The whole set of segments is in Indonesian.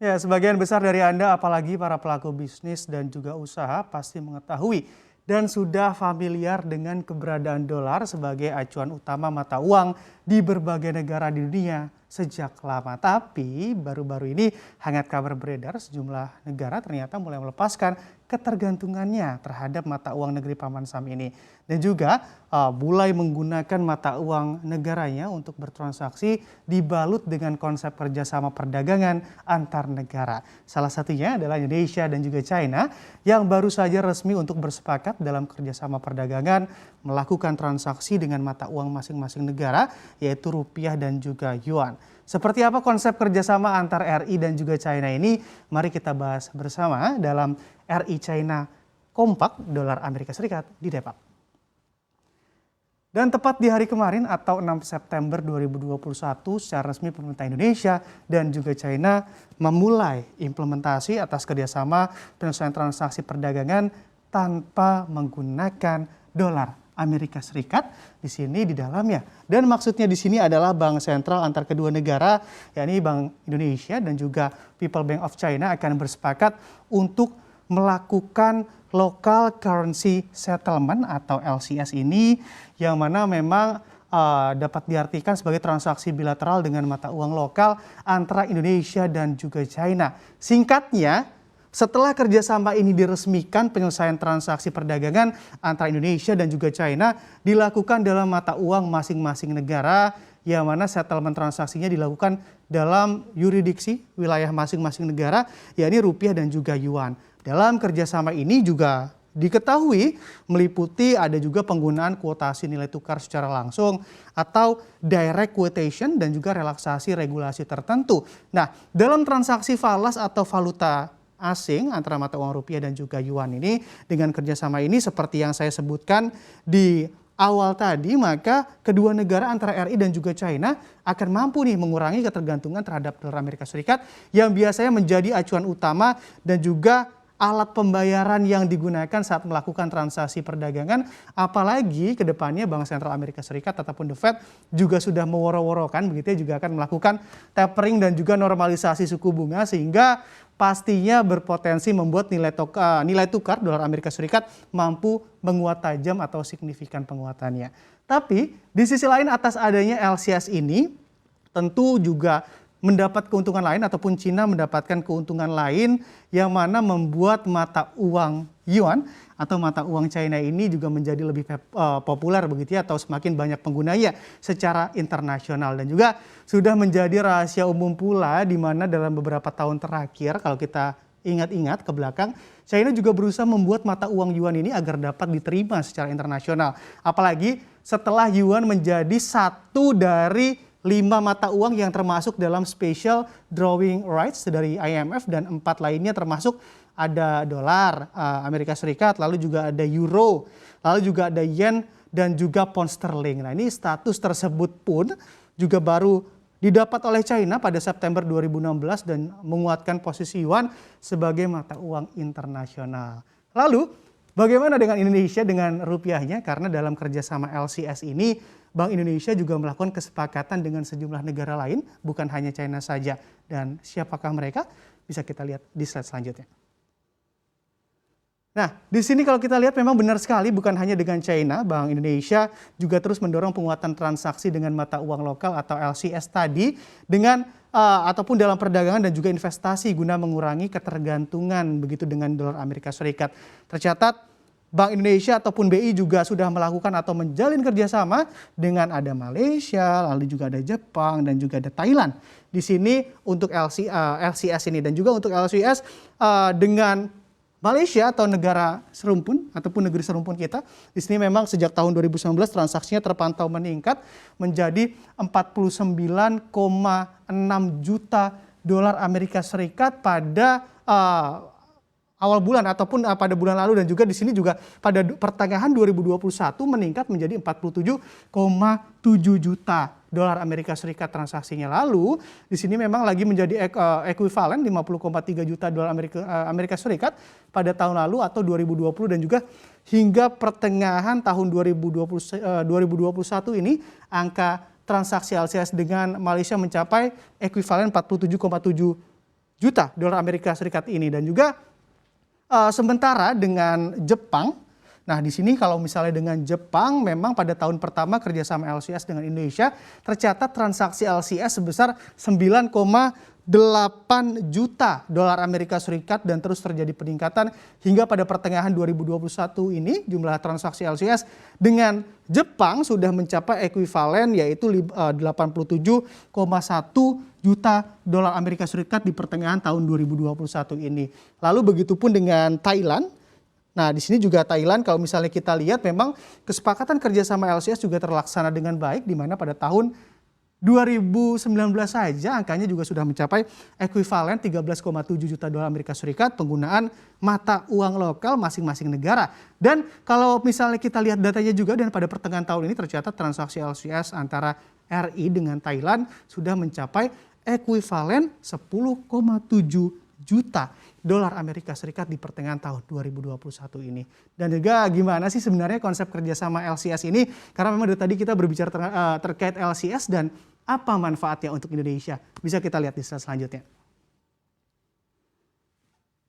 Ya, sebagian besar dari Anda, apalagi para pelaku bisnis dan juga usaha, pasti mengetahui dan sudah familiar dengan keberadaan dolar sebagai acuan utama mata uang di berbagai negara di dunia sejak lama. Tapi baru-baru ini hangat kabar beredar sejumlah negara ternyata mulai melepaskan ketergantungannya terhadap mata uang negeri Paman Sam ini. Dan juga mulai menggunakan mata uang negaranya untuk bertransaksi dibalut dengan konsep kerjasama perdagangan antar negara. Salah satunya adalah Indonesia dan juga China yang baru saja resmi untuk bersepakat dalam kerjasama perdagangan melakukan transaksi dengan mata uang masing-masing negara yaitu rupiah dan juga yuan. Seperti apa konsep kerjasama antar RI dan juga China ini? Mari kita bahas bersama dalam RI China Kompak Dolar Amerika Serikat di Depak. Dan tepat di hari kemarin atau 6 September 2021 secara resmi pemerintah Indonesia dan juga China memulai implementasi atas kerjasama penyelesaian transaksi perdagangan tanpa menggunakan dolar Amerika Serikat di sini di dalamnya. Dan maksudnya di sini adalah bank sentral antar kedua negara, yakni Bank Indonesia dan juga People Bank of China akan bersepakat untuk melakukan local currency settlement atau LCS ini yang mana memang dapat diartikan sebagai transaksi bilateral dengan mata uang lokal antara Indonesia dan juga China. Singkatnya, setelah kerjasama ini diresmikan, penyelesaian transaksi perdagangan antara Indonesia dan juga China dilakukan dalam mata uang masing-masing negara, yang mana settlement transaksinya dilakukan dalam yurisdiksi wilayah masing-masing negara, yakni rupiah dan juga yuan. Dalam kerjasama ini juga diketahui meliputi ada juga penggunaan kuotasi nilai tukar secara langsung atau direct quotation dan juga relaksasi regulasi tertentu. Nah, dalam transaksi falas atau valuta asing antara mata uang rupiah dan juga yuan ini, dengan kerjasama ini seperti yang saya sebutkan di awal tadi, maka kedua negara antara RI dan juga China akan mampu nih mengurangi ketergantungan terhadap dolar Amerika Serikat yang biasanya menjadi acuan utama dan juga alat pembayaran yang digunakan saat melakukan transaksi perdagangan, apalagi ke depannya Bank Sentral Amerika Serikat ataupun The Fed juga sudah meworo-worokan begitu ya, juga akan melakukan tapering dan juga normalisasi suku bunga sehingga pastinya berpotensi membuat nilai tukar dolar Amerika Serikat mampu menguat tajam atau signifikan penguatannya. Tapi di sisi lain atas adanya LCS ini tentu juga mendapat keuntungan lain ataupun Cina mendapatkan keuntungan lain yang mana membuat mata uang yuan atau mata uang China ini juga menjadi lebih populer begitu ya, atau semakin banyak penggunanya secara internasional dan juga sudah menjadi rahasia umum pula di mana dalam beberapa tahun terakhir kalau kita ingat-ingat ke belakang, China juga berusaha membuat mata uang yuan ini agar dapat diterima secara internasional. Apalagi setelah yuan menjadi satu dari 5 mata uang yang termasuk dalam special drawing rights dari IMF dan 4 lainnya termasuk ada dolar Amerika Serikat, lalu juga ada euro, lalu juga ada yen dan juga pound sterling. Nah, ini status tersebut pun juga baru didapat oleh China pada September 2016 dan menguatkan posisi yuan sebagai mata uang internasional. Lalu bagaimana dengan Indonesia dengan rupiahnya? Karena dalam kerjasama LCS ini Bank Indonesia juga melakukan kesepakatan dengan sejumlah negara lain, bukan hanya China saja. Dan siapakah mereka? Bisa kita lihat di slide selanjutnya. Nah, di sini kalau kita lihat memang benar sekali bukan hanya dengan China, Bank Indonesia juga terus mendorong penguatan transaksi dengan mata uang lokal atau LCS tadi dengan ataupun dalam perdagangan dan juga investasi guna mengurangi ketergantungan begitu dengan dolar Amerika Serikat. Tercatat Bank Indonesia ataupun BI juga sudah melakukan atau menjalin kerjasama dengan ada Malaysia, lalu juga ada Jepang dan juga ada Thailand. Di sini untuk LCS ini dan juga untuk LCS dengan Malaysia atau negara serumpun ataupun negeri serumpun kita. Di sini memang sejak tahun 2019 transaksinya terpantau meningkat menjadi 49,6 juta dolar Amerika Serikat pada awal bulan ataupun pada bulan lalu, dan juga di sini juga pada pertengahan 2021 meningkat menjadi 47,7 juta dolar Amerika Serikat transaksinya. Lalu di sini memang lagi menjadi ekuivalen 50,3 juta dolar Amerika Serikat pada tahun lalu atau 2020, dan juga hingga pertengahan tahun 2021 ini angka transaksi LCS dengan Malaysia mencapai ekuivalen 47,7 juta dolar Amerika Serikat ini. Dan juga sementara dengan Jepang, nah di sini kalau misalnya dengan Jepang memang pada tahun pertama kerjasama LCS dengan Indonesia tercatat transaksi LCS sebesar 9,8 juta dolar Amerika Serikat dan terus terjadi peningkatan hingga pada pertengahan 2021 ini jumlah transaksi LCS dengan Jepang sudah mencapai ekuivalen yaitu 87,1 juta dolar Amerika Serikat di pertengahan tahun 2021 ini. Lalu begitupun dengan Thailand. Nah, di sini juga Thailand kalau misalnya kita lihat memang kesepakatan kerjasama LCS juga terlaksana dengan baik di mana pada tahun 2019 saja angkanya juga sudah mencapai ekuivalen 13,7 juta dolar Amerika Serikat penggunaan mata uang lokal masing-masing negara. Dan kalau misalnya kita lihat datanya juga dan pada pertengahan tahun ini tercatat transaksi LCS antara RI dengan Thailand sudah mencapai ekuivalen 10,7 juta dolar Amerika Serikat di pertengahan tahun 2021 ini. Dan juga gimana sih sebenarnya konsep kerjasama LCS ini? Karena memang dari tadi kita berbicara terkait LCS dan apa manfaatnya untuk Indonesia. Bisa kita lihat di slide selanjutnya.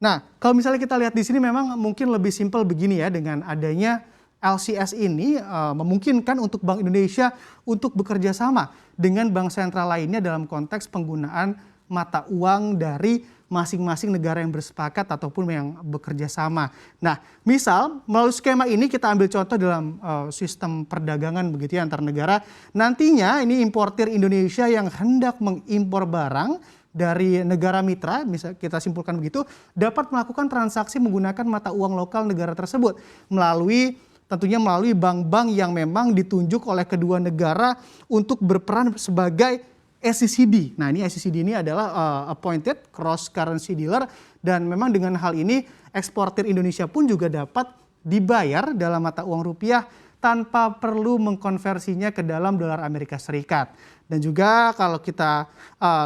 Nah, kalau misalnya kita lihat di sini memang mungkin lebih simpel begini ya, dengan adanya LCS ini memungkinkan untuk Bank Indonesia untuk bekerja sama dengan bank sentral lainnya dalam konteks penggunaan mata uang dari masing-masing negara yang bersepakat ataupun yang bekerja sama. Nah, misal melalui skema ini kita ambil contoh dalam sistem perdagangan begitu ya antar negara. Nantinya ini importir Indonesia yang hendak mengimpor barang dari negara mitra, bisa kita simpulkan begitu, dapat melakukan transaksi menggunakan mata uang lokal negara tersebut tentunya melalui bank-bank yang memang ditunjuk oleh kedua negara untuk berperan sebagai SCCD. Nah, ini SCCD ini adalah appointed cross currency dealer dan memang dengan hal ini eksportir Indonesia pun juga dapat dibayar dalam mata uang rupiah tanpa perlu mengkonversinya ke dalam dolar Amerika Serikat. Dan juga kalau kita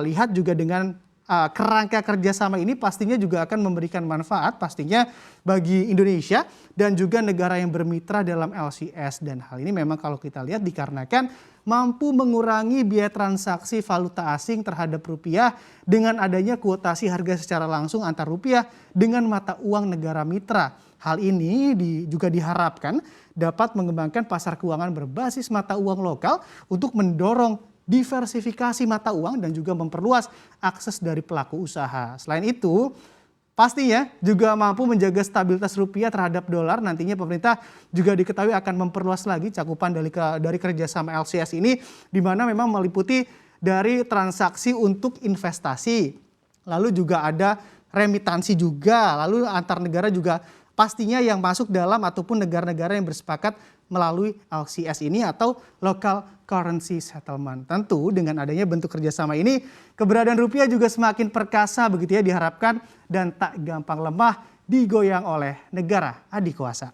lihat juga dengan kerangka kerjasama ini pastinya juga akan memberikan manfaat pastinya bagi Indonesia dan juga negara yang bermitra dalam LCS. Dan hal ini memang kalau kita lihat dikarenakan mampu mengurangi biaya transaksi valuta asing terhadap rupiah dengan adanya kuotasi harga secara langsung antar rupiah dengan mata uang negara mitra. Hal ini juga diharapkan dapat mengembangkan pasar keuangan berbasis mata uang lokal untuk mendorong diversifikasi mata uang dan juga memperluas akses dari pelaku usaha. Selain itu, pastinya juga mampu menjaga stabilitas rupiah terhadap dolar. Nantinya pemerintah juga diketahui akan memperluas lagi cakupan dari kerjasama LCS ini, di mana memang meliputi dari transaksi untuk investasi, lalu juga ada remitansi juga, lalu antar negara juga pastinya yang masuk dalam ataupun negara-negara yang bersepakat melalui LCS ini atau local currency settlement. Tentu dengan adanya bentuk kerjasama ini, keberadaan rupiah juga semakin perkasa begitu ya diharapkan dan tak gampang lemah digoyang oleh negara adik kuasa.